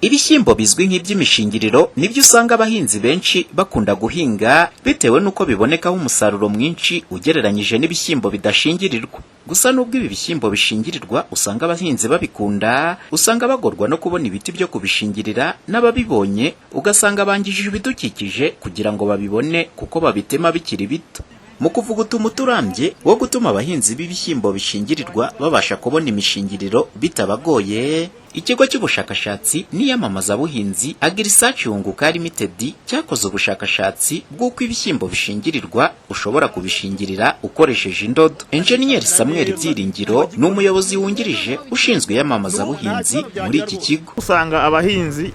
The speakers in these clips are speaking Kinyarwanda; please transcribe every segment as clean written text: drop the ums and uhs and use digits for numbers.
Ibishyimbo bizwi nk'iby'imishingiriro nibyo usanga abahinzi benshi bakunda guhinga bitewe nuko bibonekaho umusaruro mwinshi ugereranyije n'ibishyimbo bidashingirirwa. Gusa nubwo ibi bishyimbo bishingirirwa usanga abahinzi babikunda, usanga bagorwa no kubona ibiti byo kubishingirira, n'ababibonye ugasanga bangijije ibidukikije kugira ngo babibone kuko babitema bikiri bito. Mu kuvuguta umuti urambye wo gutuma abahinzi b'ibishyimbo bishingirirwa babasha kubona imishingiriro bitabagoye, ikigo cy'ubushakashatsi n'iyamamazabuhinzi Agrisearch Unguka Limited cyakoze ubushakashatsi bw'uko ibishyimbo bishingirirwa ushobora kubishingirira ukoresheje indodo. Engineer Samuel Byiringiro ni umuyobozi wungirije ushinzwe iyamamazabuhinzi muri iki kigo. Usanga abahinzi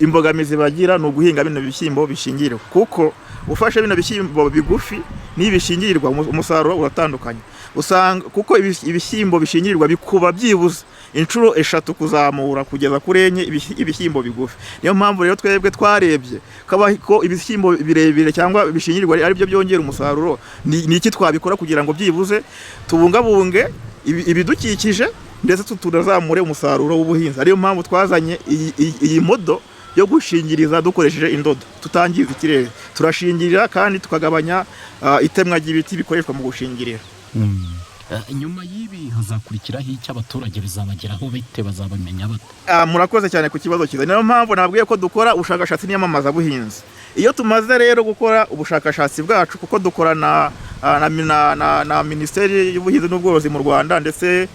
imbogamizi bagira no guhinga bino bishyimbo bishingirirwa, kuko ufashe bino bishyimbo bigufi n'ibishingirirwa umusaruro uratandukanye. Usanga kuko ibishyimbo bishingirirwa bikuba byibuze inshuro 3 kuzamura kugeza kuri enye ibishyimbo bigufi. Niyo mpamvu rero twebwe twarebye ko ibishyimbo birebire cyangwa bishingirirwa ari byo byongera umusaruro, ni iki twabikora kugira ngo byibuze tubungabunge ibidukikije ndetse tunazamure umusaruro w'ubuhinzi. Ariyo mpamvu twazanye iyi modo yo gushingiriza dukoresheje indodo, tutangiza ikirere, turashingirira kandi tukagabanya itemwa ry'ibiti bikoreshwa mu gushingirira. Nyuma y'ibi hazakurikiraho icyo abaturage bizabageraho bite, bazabamenya bate? Murakoze cyane ku kibazo cyiza. Niyo mpamvu nabwiye ko dukora ubushakashatsi n'iyamamazabuhinzi. Iyo tumaze rero gukora ubushakashatsi bwacu, kuko dukorana na Minisiteri y'Ubuhinzi n'Ubworozi mu Rwanda ndetse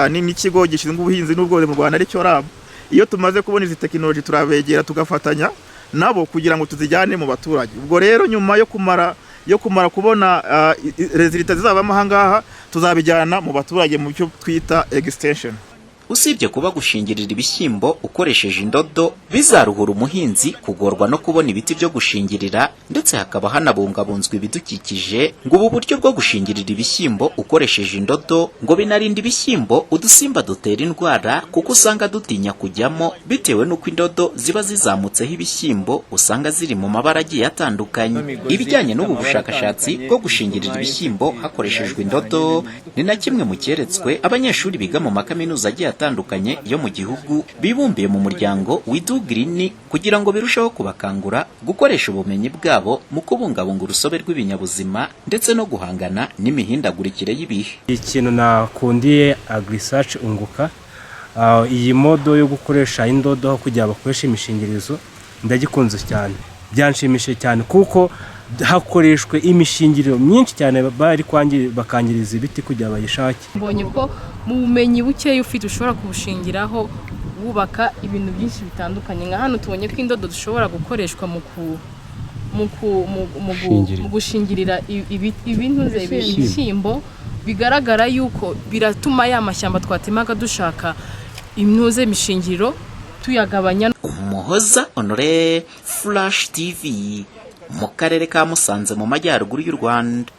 n'ikigo gishinzwe ubuhinzi n'ubworozi mu Rwanda aricyo RAB, iyo tumaze kubona izi tekinoloji turabegera tugafatanya nabo kugira ngo tuzijyane mu baturage. Ubwo rero nyuma yo kumara kubona resultat zizabamo ahangaha, tuzabijyana mu baturage mu cyo twita extension. Usibye kuba gushingirira ibishyimbo ukoresheje indodo bizaruhura umuhinzi kugorwa no kubona ibiti byo gushingirira, ndetse hakaba hanabungabunzwe ibidukikije, ngo ubu buryo bwo gushingirira ibishyimbo ukoresheje indodo ngo binarinda ibishyimbo udusimba dutera indwara, kuko usanga dutinya kujyamo bitewe n'uko indodo ziba zizamutseho ibishyimbo usanga ziri mu mabara agiye atandukanye. Ibijyanye n'ubu bushakashatsi bwo gushingirira ibishyimbo hakoreshejwe indodo ni na kimwe mu cyeretswe abanyeshuri biga mu makaminuza agiye atandukanye yo mu gihugu bibumbiye mu muryango Widu Green kugira ngo birusheho kubakangura gukoresha ubumenyi bwabo mu kubungabunga urusobe rw'ibinyabuzima ndetse no guhangana n'imihindagurikire y'ibihe. Ikintu nakundiye Agrisearch Unguka, iyi modo yo gukoresha indodo aho kugira bakoresha imishingirizo ndagikunze cyane, byanshimishije cyane kuko hakoreshwe imishingiriro myinshi cyane bari bakangiriza ibiti kugira bayishake. Mbonye ko mu bumenyi buke ufite ushobora kubushingiraho wubaka ibintu byinshi bitandukanye. Nka hano tubonye ko indodo dushobora gukoreshwa mu gushingirira ibishyimbo, bigaragara yuko biratuma ya mashyamba twatemaga dushaka impuze imishingiriro tuyagabanya. Umuhoza Honore, Flash TV, mu karere ka Musanze mu majyaruguru y'u Rwanda.